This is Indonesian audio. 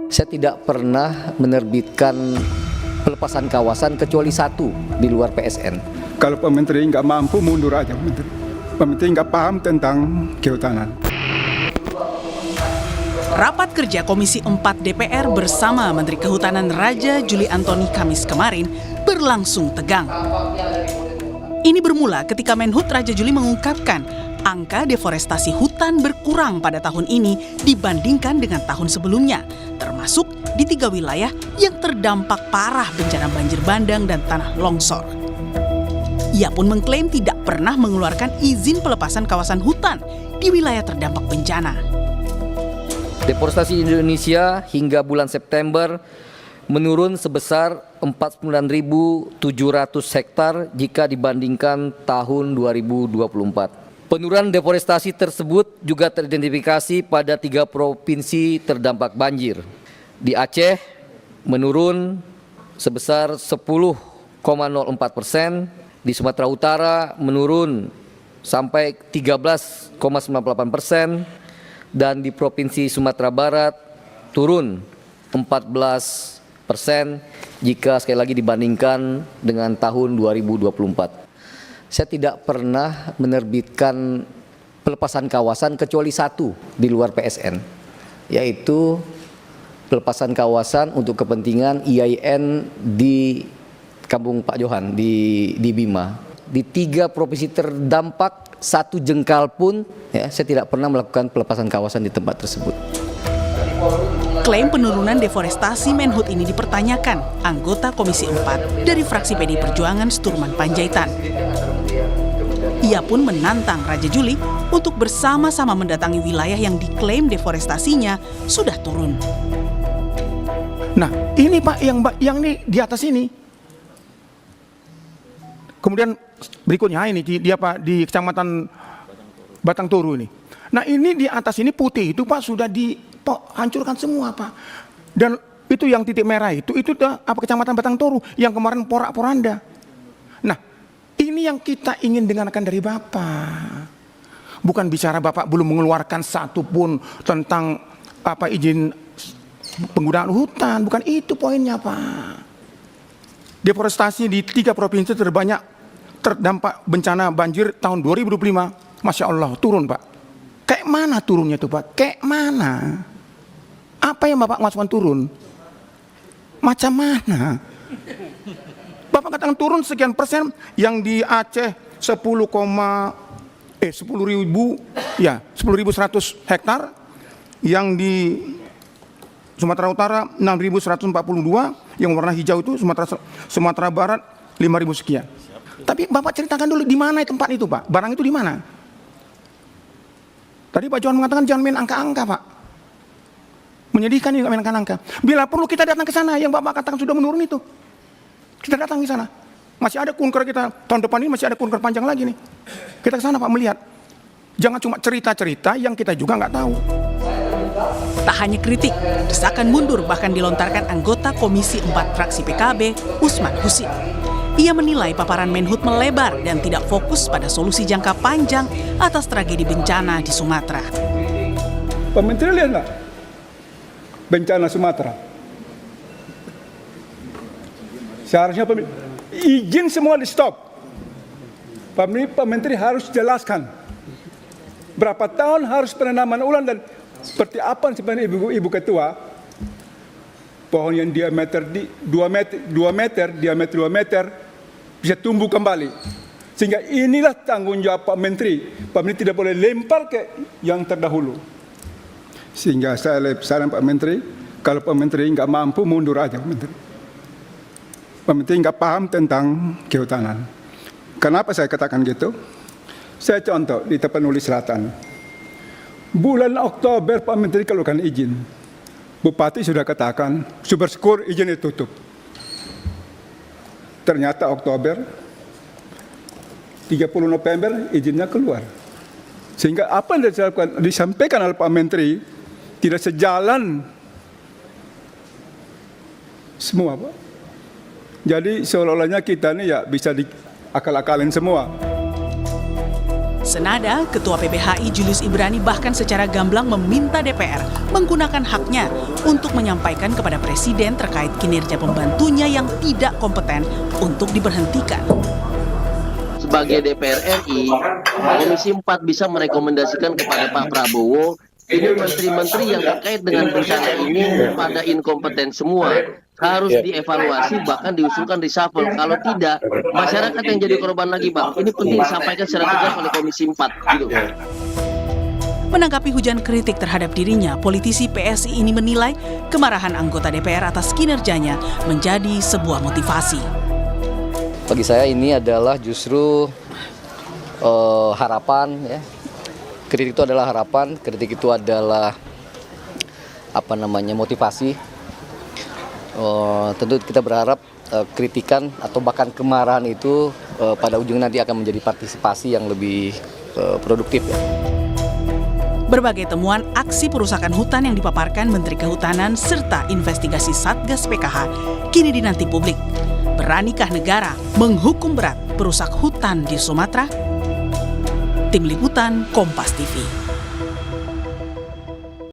Saya tidak pernah menerbitkan pelepasan kawasan kecuali satu di luar PSN. Kalau Pak Menteri nggak mampu, mundur aja Pak Menteri. Pak Menteri nggak paham tentang kehutanan. Rapat kerja Komisi 4 DPR bersama Menteri Kehutanan Raja Juli Antoni Kamis kemarin berlangsung tegang. Ini bermula ketika Menhut Raja Juli mengungkapkan angka deforestasi hutan berkurang pada tahun ini dibandingkan dengan tahun sebelumnya, termasuk di 3 wilayah yang terdampak parah bencana banjir bandang dan tanah longsor. Ia pun mengklaim tidak pernah mengeluarkan izin pelepasan kawasan hutan di wilayah terdampak bencana. Deforestasi Indonesia hingga bulan September menurun sebesar 49.700 hektar jika dibandingkan tahun 2024. Penurunan deforestasi tersebut juga teridentifikasi pada 3 provinsi terdampak banjir. Di Aceh menurun sebesar 10,04%, di Sumatera Utara menurun sampai 13,98%, dan di Provinsi Sumatera Barat turun 14% jika sekali lagi dibandingkan dengan tahun 2024. Saya tidak pernah menerbitkan pelepasan kawasan kecuali satu di luar PSN, yaitu pelepasan kawasan untuk kepentingan IAIN di Kampung Pak Johan di Bima. Di 3 provinsi terdampak 1 jengkal pun saya tidak pernah melakukan pelepasan kawasan di tempat tersebut. Klaim penurunan deforestasi Menhut ini dipertanyakan anggota Komisi 4 dari fraksi PDI Perjuangan Sturman Panjaitan. Ia pun menantang Raja Juli untuk bersama-sama mendatangi wilayah yang diklaim deforestasinya sudah turun. Nah, ini Pak yang di atas ini. Kemudian berikutnya ini di di Kecamatan Batang Toru ini. Nah, ini di atas ini putih itu Pak sudah dihancurkan semua Pak. Dan itu yang titik merah itu Kecamatan Batang Toru yang kemarin porak-poranda. Nah, ini yang kita ingin dengarkan dari Bapak. Bukan bicara Bapak belum mengeluarkan satu pun tentang izin penggunaan hutan, bukan itu poinnya Pak. Deforestasi di 3 provinsi terbanyak terdampak bencana banjir tahun 2025, Masya Allah turun Pak. Kayak mana turunnya tuh Pak? Kayak mana? Apa yang Bapak maksudkan turun? Macam mana? Bapak katakan turun sekian persen, yang di Aceh 10.100 hektar, yang di Sumatera Utara 6.142, yang warna hijau itu Sumatera Barat 5.000 sekian. Tapi Bapak ceritakan dulu di mana tempat itu Pak, barang itu di mana? Tadi Pak Johan mengatakan jangan main angka-angka Pak. Menyedihkan ini main angka-angka. Bila perlu kita datang ke sana, yang Bapak katakan sudah menurun itu. Kita datang ke sana. Masih ada kunker kita, tahun depan ini masih ada kunker panjang lagi nih. Kita ke sana Pak melihat. Jangan cuma cerita-cerita yang kita juga nggak tahu. Tak hanya kritik, desakan mundur bahkan dilontarkan anggota Komisi 4 fraksi PKB, Usman Husin. Ia menilai paparan Menhut melebar dan tidak fokus pada solusi jangka panjang atas tragedi bencana di Sumatera. Pak Menteri lihat nggak bencana Sumatera? Seharusnya izin semua di stop. Pak Menteri harus jelaskan berapa tahun harus penanaman ulang dan seperti apa sebenarnya Ibu Ketua, pohon yang diameter 2 meter, diameter 2 meter bisa tumbuh kembali. Sehingga inilah tanggung jawab Pak Menteri. Pak Menteri tidak boleh lempar ke yang terdahulu. Sehingga saya saran Pak Menteri, kalau Pak Menteri nggak mampu, mundur aja Pak Menteri. Pak Menteri nggak paham tentang kehutanan. Kenapa saya katakan gitu? Saya contoh di Tapanuli Selatan. Bulan Oktober Pak Menteri keluarkan izin. Bupati sudah katakan, Syukur izin ditutup. Ternyata Oktober, 30 November izinnya keluar. Sehingga apa yang disampaikan oleh Pak Menteri tidak sejalan semua Pak. Jadi seolah-olahnya kita ini ya bisa diakal-akalin semua. Senada, Ketua PBHI Julius Ibrani bahkan secara gamblang meminta DPR menggunakan haknya untuk menyampaikan kepada Presiden terkait kinerja pembantunya yang tidak kompeten untuk diberhentikan. Sebagai DPR RI, Komisi 4 bisa merekomendasikan kepada Pak Prabowo, ini menteri-menteri yang terkait dengan bencana ini pada inkompeten semua, harus dievaluasi bahkan diusulkan reshuffle. Kalau tidak, masyarakat yang jadi korban lagi, Bang. Ini penting disampaikan secara tegas oleh Komisi 4. Gitu. Menanggapi hujan kritik terhadap dirinya, politisi PSI ini menilai kemarahan anggota DPR atas kinerjanya menjadi sebuah motivasi. Bagi saya ini adalah justru harapan, ya. Kritik itu adalah harapan, kritik itu adalah motivasi. Tentu kita berharap kritikan atau bahkan kemarahan itu pada ujungnya nanti akan menjadi partisipasi yang lebih produktif, ya. Berbagai temuan aksi perusakan hutan yang dipaparkan Menteri Kehutanan serta investigasi Satgas PKH kini dinanti publik. Beranikah negara menghukum berat perusak hutan di Sumatera? Tim Liputan Kompas TV.